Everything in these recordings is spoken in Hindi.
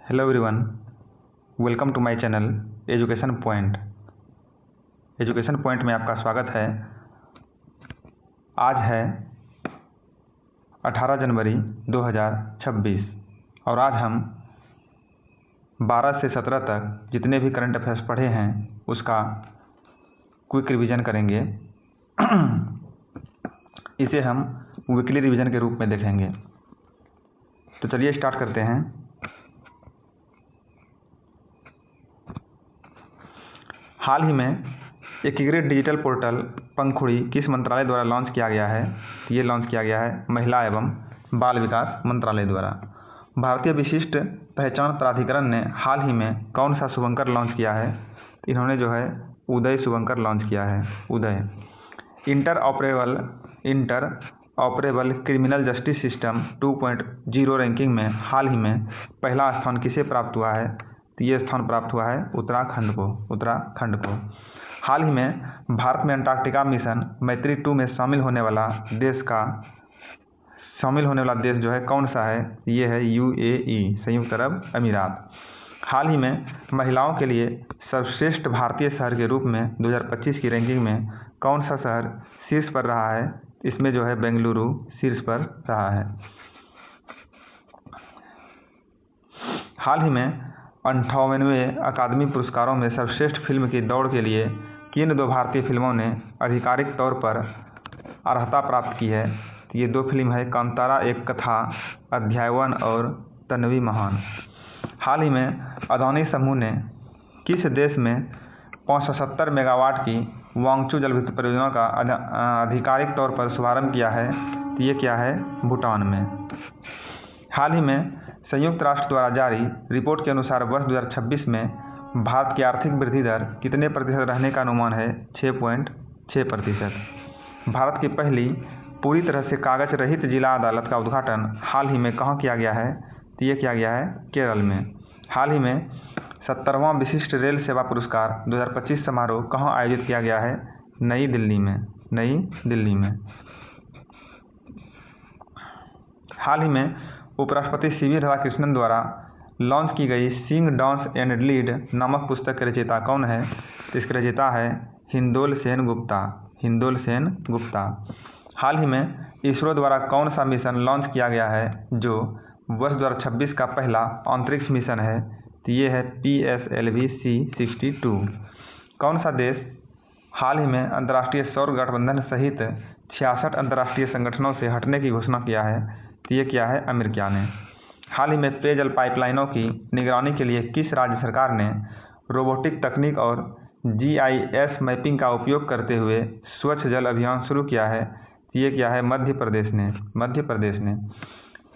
Hello everyone, welcome to my channel education point. Education point में आपका स्वागत है। आज है 18 जनवरी 2026 और आज हम 12 से 17 तक जितने भी करंट अफेयर्स पढ़े हैं उसका क्विक रिवीजन करेंगे। इसे हम वीकली रिवीजन के रूप में देखेंगे। तो चलिए स्टार्ट करते हैं। हाल ही में एकीकृत डिजिटल पोर्टल पंखुड़ी किस मंत्रालय द्वारा लॉन्च किया गया है? ये लॉन्च किया गया है महिला एवं बाल विकास मंत्रालय द्वारा। भारतीय विशिष्ट पहचान प्राधिकरण ने हाल ही में कौन सा शुभंकर लॉन्च किया है? इन्होंने जो है उदय शुभंकर लॉन्च किया है। Uday interoperable criminal justice system 2.0 ranking में हाल ही में पहला स्थान किसे प्राप्त हुआ है? तो ये स्थान प्राप्त हुआ है उत्तराखंड को। हाल ही में भारत में अंटार्कटिका मिशन मैत्री 2 में शामिल होने वाला देश जो है कौन सा है? ये है UAE, संयुक्त अरब अमीरात। हाल ही में महिलाओं के लिए सर्वश्रेष्ठ भारतीय शहर के रूप में 2025 की रैंकिंग में कौन सा शहर शीर्ष पर रहा है? इसमें जो है बेंगलुरु शीर्ष पर रहा है। हाल ही में 58वें अकादमी पुरस्कारों में सर्वश्रेष्ठ फिल्म की दौड़ के लिए किन दो भारतीय फिल्मों ने आधिकारिक तौर पर अर्हता प्राप्त की है? ये दो फिल्म है कांतारा एक कथा अध्याय 1 और तन्वी महान। हाल ही में अदानी समूह ने किस देश में 570 मेगावाट की वांगचू जलविद्युत परियोजना का आधिकारिक तौर पर शुभारंभ किया है? तो ये क्या है? भूटान में। हाल ही में संयुक्त राष्ट्र द्वारा जारी रिपोर्ट के अनुसार वर्ष 2026 में भारत की आर्थिक वृद्धि दर कितने प्रतिशत रहने का अनुमान है? 6.6%। भारत की पहली पूरी तरह से कागज रहित जिला अदालत का उद्घाटन हाल ही में कहाँ किया गया है? तो ये किया गया है केरल में। हाल ही में 70वां विशिष्ट रेल सेवा पुरस्कार 2025 समारोह कहाँ आयोजित किया गया है? नई दिल्ली में। हाल ही में उपराष्ट्रपति CV राधाकृष्णन द्वारा लॉन्च की गई सिंग डांस एंड लीड नामक पुस्तक के रचयिता कौन है? तो इसके रचयिता है हिंदोल सेन गुप्ता। हाल ही में इसरो द्वारा कौन सा मिशन लॉन्च किया गया है जो वर्ष 2026 का पहला अंतरिक्ष मिशन है? तो ये है PSLV-C62। कौन सा देश हाल ही में अंतर्राष्ट्रीय सौर गठबंधन सहित 66 अंतर्राष्ट्रीय संगठनों से हटने की घोषणा किया है? तो ये क्या है? अमेरिका ने। हाल ही में पेयजल पाइपलाइनों की निगरानी के लिए किस राज्य सरकार ने रोबोटिक तकनीक और GIS मैपिंग का उपयोग करते हुए स्वच्छ जल अभियान शुरू किया है? तो ये क्या है? मध्य प्रदेश ने।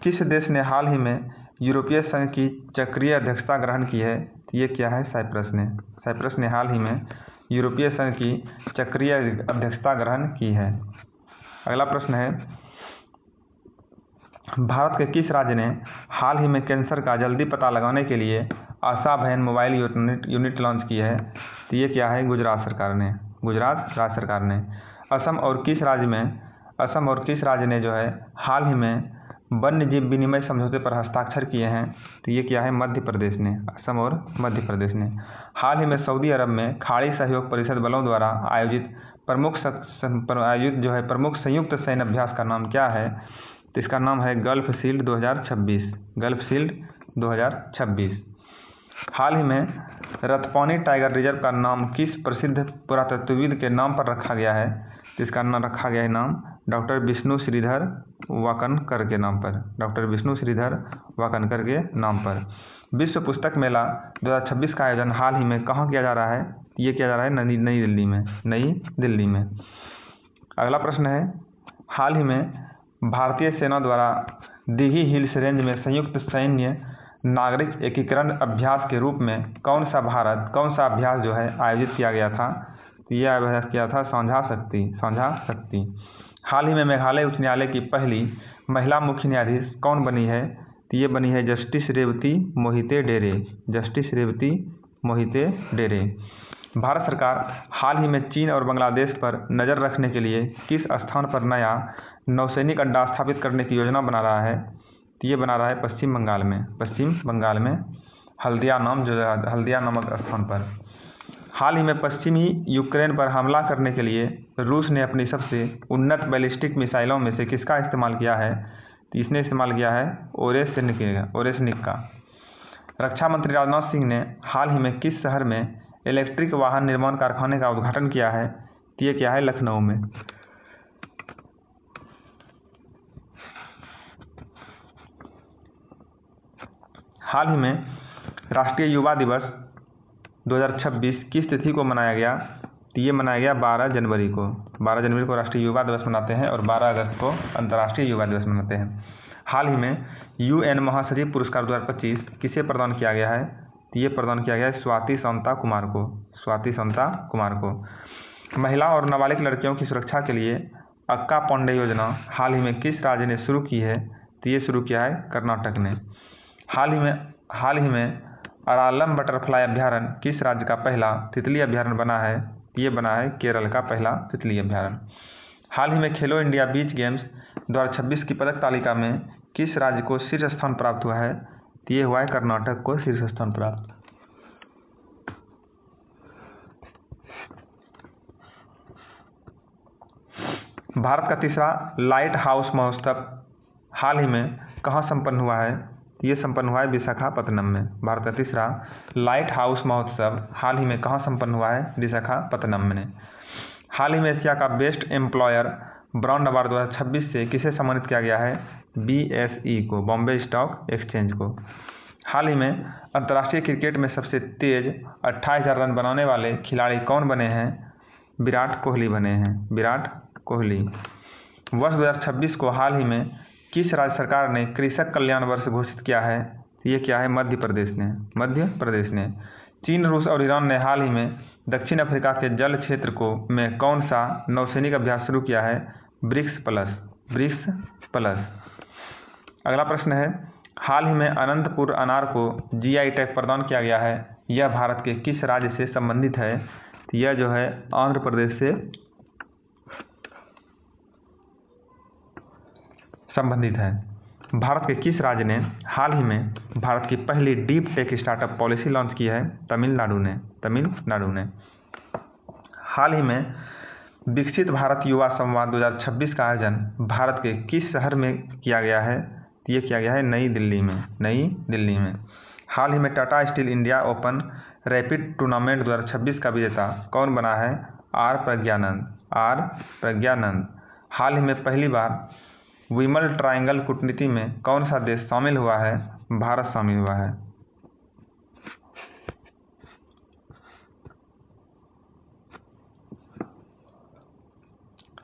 किस देश ने हाल ही में यूरोपीय संघ की चक्रीय अध्यक्षता ग्रहण की है? तो ये क्या है? साइप्रस ने हाल ही में यूरोपीय संघ की चक्रीय अध्यक्षता ग्रहण की है। अगला प्रश्न है, भारत के किस राज्य ने हाल ही में कैंसर का जल्दी पता लगाने के लिए आशा बहन मोबाइल यूनिट लॉन्च की है? तो ये क्या है? गुजरात राज्य सरकार ने। असम और किस राज्य ने जो है हाल ही में वन्य जीव विनिमय समझौते पर हस्ताक्षर किए हैं? तो ये क्या है? मध्य प्रदेश ने। असम और मध्य प्रदेश ने। हाल ही में सऊदी अरब में खाड़ी सहयोग परिषद बलों द्वारा आयोजित प्रमुख संयुक्त सैन्य अभ्यास का नाम क्या है? तो इसका नाम है गल्फ शील्ड 2026। हाल ही में रतपौनी टाइगर रिजर्व का नाम किस प्रसिद्ध पुरातत्वविद के नाम पर रखा गया है? तो इसका नाम रखा गया है डॉक्टर विष्णु श्रीधर वाकनकर के नाम पर। विश्व पुस्तक मेला 2026 का आयोजन हाल ही में कहाँ किया जा रहा है? ये किया जा रहा है नई दिल्ली में। अगला प्रश्न है, हाल ही में भारतीय सेना द्वारा दिघी हिल्स रेंज में संयुक्त सैन्य नागरिक एकीकरण अभ्यास के रूप में कौन सा अभ्यास जो है आयोजित किया गया था? तो यह अभ्यास किया था साझा शक्ति। हाल ही में मेघालय उच्च न्यायालय की पहली महिला मुख्य न्यायाधीश कौन बनी है? तो ये बनी है जस्टिस रेवती मोहिते डेरे। भारत सरकार हाल ही में चीन और बांग्लादेश पर नज़र रखने के लिए किस स्थान पर नया नौसैनिक अड्डा स्थापित करने की योजना बना रहा है? तो ये बना रहा है पश्चिम बंगाल में। हल्दिया नाम जो है हल्दिया नामक स्थान पर। हाल ही में पश्चिमी यूक्रेन पर हमला करने के लिए रूस ने अपनी सबसे उन्नत बैलिस्टिक मिसाइलों में से किसका इस्तेमाल किया है? तो इसने इस्तेमाल किया है ओरेसनिक का। रक्षा मंत्री राजनाथ सिंह ने हाल ही में किस शहर में इलेक्ट्रिक वाहन निर्माण कारखाने का उद्घाटन किया है? तो ये क्या है? लखनऊ में। हाल ही में राष्ट्रीय युवा दिवस 2026 किस तिथि को मनाया गया? तो ये मनाया गया 12 जनवरी को। 12 जनवरी को राष्ट्रीय युवा दिवस मनाते हैं और 12 अगस्त को अंतर्राष्ट्रीय युवा दिवस मनाते हैं। हाल ही में UN महासचिव पुरस्कार 2025 किसे प्रदान किया गया है? तो ये प्रदान किया गया है स्वाति शांता कुमार को। महिला और नाबालिग लड़कियों की सुरक्षा के लिए अक्का पौंडे योजना हाल ही में किस राज्य ने शुरू की है? तो ये शुरू किया है कर्नाटक ने। हाल ही में अरालम बटरफ्लाई अभ्यारण्य किस राज्य का पहला तितली अभ्यारण्य बना है? ये बना है केरल का पहला तितली अभ्यारण्य। हाल ही में खेलो इंडिया बीच गेम्स 2026 की पदक तालिका में किस राज्य को शीर्ष स्थान प्राप्त हुआ है? तो ये हुआ है कर्नाटक को शीर्ष स्थान प्राप्त। भारत का तीसरा लाइट हाउस महोत्सव हाल ही में कहाँ संपन्न हुआ है? ये संपन्न हुआ है विशाखापत्तनम में। भारत का तीसरा लाइट हाउस महोत्सव हाल ही में कहाँ संपन्न हुआ है? विशाखापत्तनम में। हाल ही में एशिया का बेस्ट एम्प्लॉयर ब्रांड अवार्ड 2026 से किसे सम्मानित किया गया है? BSE को, बॉम्बे स्टॉक एक्सचेंज को। हाल ही में अंतर्राष्ट्रीय क्रिकेट में सबसे तेज 28,000 रन बनाने वाले खिलाड़ी कौन बने हैं? विराट कोहली बने हैं। विराट कोहली। वर्ष 2026 को हाल ही में किस राज्य सरकार ने कृषक कल्याण वर्ष घोषित किया है? ये क्या है? मध्य प्रदेश ने। चीन, रूस और ईरान ने हाल ही में दक्षिण अफ्रीका के जल क्षेत्र में कौन सा नौसैनिक अभ्यास शुरू किया है? BRICS plus. अगला प्रश्न है, हाल ही में अनंतपुर अनार को GI टैग प्रदान किया गया है। यह भारत के किस राज्य से संबंधित है? तो यह जो है आंध्र प्रदेश से संबंधित है। भारत के किस राज्य ने हाल ही में भारत की पहली deep tech startup policy launch की है? तमिलनाडु ने। हाल ही में विकसित भारत युवा संवाद 2026 का आयोजन भारत के किस शहर में किया गया है? ये किया गया है नई दिल्ली में। हाल ही में Tata steel India open rapid tournament 2026 का विजेता कौन बना है? आर प्रज्ञानंद। हाल ही में पहली बार विमल ट्रायंगल कूटनीति में कौन सा देश शामिल हुआ है? भारत शामिल हुआ है।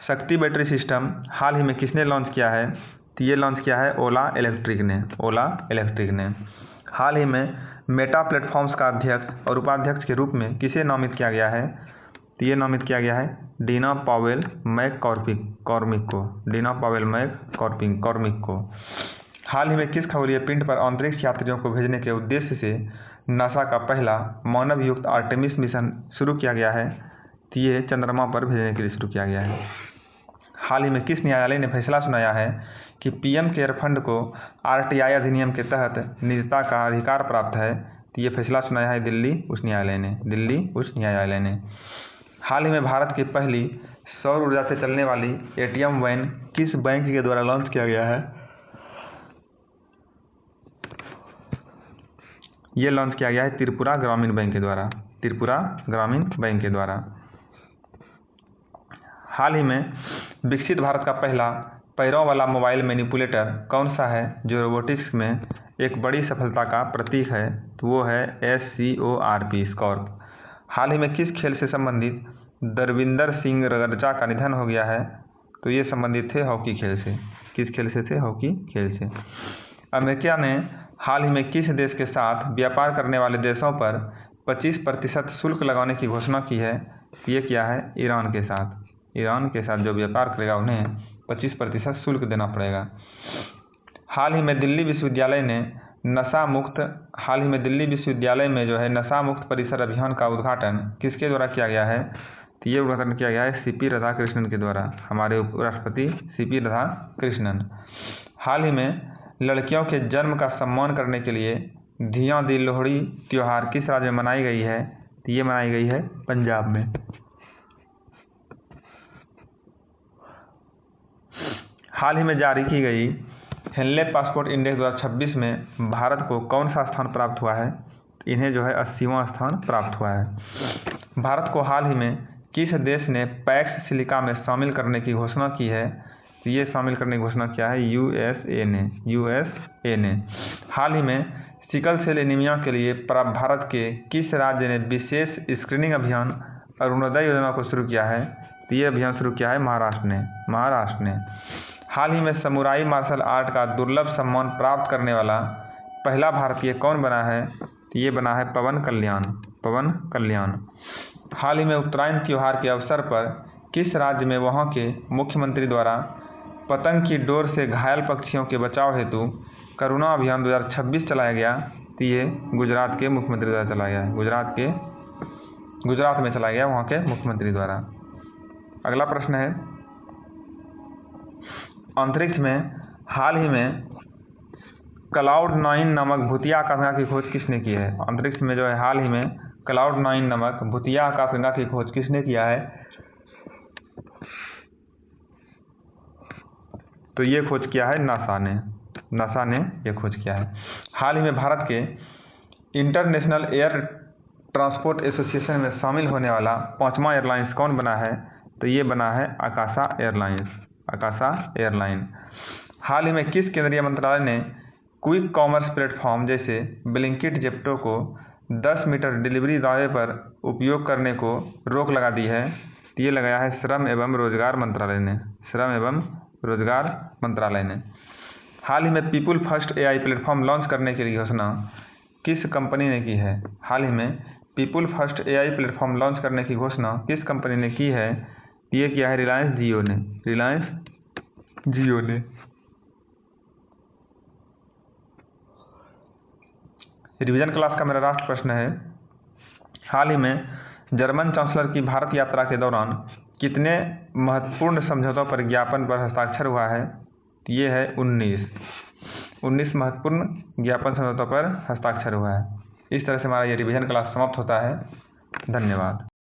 शक्ति बैटरी सिस्टम हाल ही में किसने लॉन्च किया है? तो ये लॉन्च किया है ओला इलेक्ट्रिक ने। हाल ही में मेटा प्लेटफॉर्म्स का अध्यक्ष और उपाध्यक्ष के रूप में किसे नामित किया गया है? तो ये नामित किया गया है डीना पावेल मैककॉर्मिक को। हाल ही में किस खगोलीय पिंड पर अंतरिक्ष यात्रियों को भेजने के उद्देश्य से नासा का पहला मानव युक्त आर्टेमिस मिशन शुरू किया गया है? तो ये चंद्रमा पर भेजने के लिए शुरू किया गया है। हाल ही में किस न्यायालय ने फैसला सुनाया है कि PM केयर फंड को RTI अधिनियम के तहत निजता का अधिकार प्राप्त है? तो ये फैसला सुनाया है दिल्ली उच्च न्यायालय ने। हाल ही में भारत की पहली सौर ऊर्जा से चलने वाली ATM वैन किस बैंक के द्वारा लॉन्च किया गया है? ये लॉन्च किया गया है त्रिपुरा ग्रामीण बैंक के द्वारा। हाल ही में विकसित भारत का पहला पैरों वाला मोबाइल मैनिपुलेटर कौन सा है जो रोबोटिक्स में एक बड़ी सफलता का प्रतीक है? तो वो है SCORP। हाल ही में किस खेल से संबंधित दरविंदर सिंह रगरचा का निधन हो गया है? तो ये संबंधित थे हॉकी खेल से। किस खेल से थे? हॉकी खेल से। अमेरिका ने हाल ही में किस देश के साथ व्यापार करने वाले देशों पर 25% शुल्क लगाने की घोषणा की है? ये क्या है? ईरान के साथ जो व्यापार करेगा उन्हें 25% शुल्क देना पड़ेगा। हाल ही में दिल्ली विश्वविद्यालय में जो है नशा मुक्त परिसर अभियान का उद्घाटन किसके द्वारा किया गया है? तो ये उद्घाटन किया गया है CP राधाकृष्णन के द्वारा, हमारे उपराष्ट्रपति CP राधाकृष्णन। हाल ही में लड़कियों के जन्म का सम्मान करने के लिए धियां दी लोहड़ी त्योहार किस राज्य में मनाई गई है? तो ये मनाई गई है पंजाब में। हाल ही में जारी की गई हेनले पासपोर्ट इंडेक्स 2026 में भारत को कौन सा स्थान प्राप्त हुआ है? इन्हें जो है 80वां स्थान प्राप्त हुआ है। भारत को हाल ही में किस देश ने पैक्स सिलिका में शामिल करने की घोषणा की है? तो ये शामिल करने की घोषणा किया है यूएसए ने। हाल ही में सिकल सेल एनीमिया के लिए भारत के किस राज्य ने विशेष स्क्रीनिंग अभियान अरुणोदय योजना को शुरू किया है? तो ये अभियान शुरू किया है महाराष्ट्र ने। हाल ही में समुराई मार्शल आर्ट का दुर्लभ सम्मान प्राप्त करने वाला पहला भारतीय कौन बना है? तो ये बना है पवन कल्याण। हाल ही में उत्तरायण त्योहार के अवसर पर किस राज्य में वहां के मुख्यमंत्री द्वारा पतंग की डोर से घायल पक्षियों के बचाव हेतु करुणा अभियान 2026 चलाया गया? तो ये गुजरात के मुख्यमंत्री द्वारा चलाया गया है। गुजरात में चलाया गया वहाँ के मुख्यमंत्री द्वारा। अगला प्रश्न है, अंतरिक्ष में हाल ही में Cloud9 नामक भूतिया आकाशगंगा की खोज किसने की है? अंतरिक्ष में जो है हाल ही में Cloud9 नामक भूतिया आकाशगंगा की खोज किसने किया है? तो ये खोज किया है नासा ने ये खोज किया है। हाल ही में भारत के इंटरनेशनल एयर ट्रांसपोर्ट एसोसिएशन में शामिल होने वाला 5वां एयरलाइंस कौन बना है? तो ये बना है आकाशा एयरलाइन। हाल ही में किस केंद्रीय मंत्रालय ने क्विक कॉमर्स प्लेटफॉर्म जैसे ब्लिंकिट जेप्टो को 10 मीटर डिलीवरी दावे पर उपयोग करने को रोक लगा दी है? तो ये लगाया है श्रम एवं रोजगार मंत्रालय ने। हाल ही में people first AI platform launch करने की घोषणा किस कंपनी ने की है? हाल ही में people first AI platform launch करने की घोषणा किस कंपनी ने की है? ये किया है रिलायंस जियो ने। रिवीजन क्लास का मेरा लास्ट प्रश्न है, हाल ही में जर्मन चांसलर की भारत यात्रा के दौरान कितने महत्वपूर्ण समझौतों पर ज्ञापन पर हस्ताक्षर हुआ है? ये है 19 महत्वपूर्ण ज्ञापन समझौतों पर हस्ताक्षर हुआ है। इस तरह से हमारा ये रिवीजन क्लास समाप्त होता है। धन्यवाद।